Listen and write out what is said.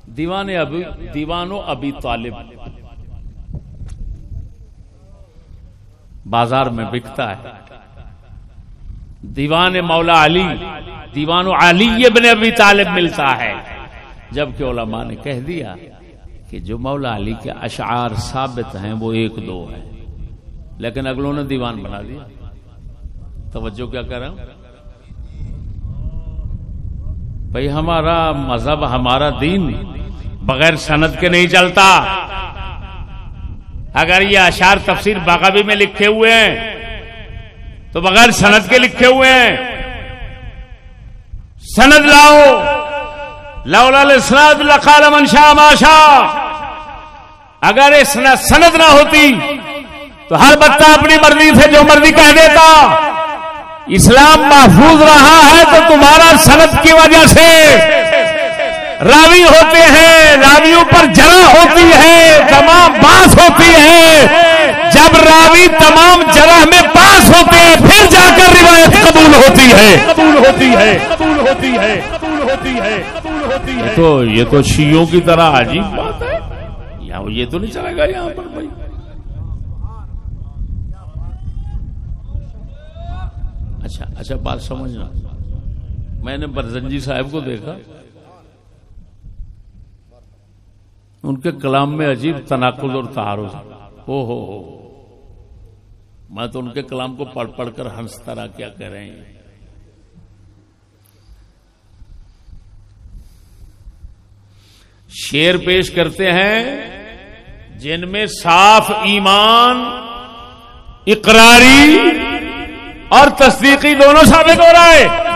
दीवानो अबी तालिब बाजार में बिकता है। दीवान मौला अली, दीवानो अली इब्न अबी तालिब मिलता है। जबकि उलमा ने कह दिया कि जो मौला अली के अशआर साबित हैं वो एक दो है, लेकिन अगलों ने दीवान बना दिया। तवज्जो क्या कर रहा हूं भाई, हमारा मजहब, हमारा दीन बगैर सनद के नहीं चलता। अगर ये अशार तफसीर बाग़वी में लिखे हुए हैं तो बगैर सनद के लिखे हुए हैं। सनद लाओ, लौलाल इस्नाद लक़ाल मन शाअ मा शाअ। अगर इस सनद ना होती तो हर बच्चा अपनी मर्जी से जो मर्जी कह देता। इस्लाम महफूज रहा है तो तुम्हारा सनद की वजह से रावी होते हैं, रावियों पर जरा होती है, तमाम बास होती है। जब रावी तमाम जरा में पास होते हैं फिर जाकर रिवायत कबूल होती है, कबूल होती है, कबूल होती है, कबूल होती है, कबूल होती है। तो ये तो शियों की तरह अजीब बात है, यहाँ ये तो नहीं चलेगा यहाँ पर भाई। अच्छा बात समझना, मैंने बरजंजी साहब को देखा, उनके कलाम में अजीब तनाकुल और तारुज। हो मैं तो उनके कलाम को पढ़ पढ़ कर हंसता रहा, क्या कह रहे हैं। शेर पेश करते हैं जिनमें साफ ईमान, इकरारी और तस्दीकी दोनों साबित हो रहा है।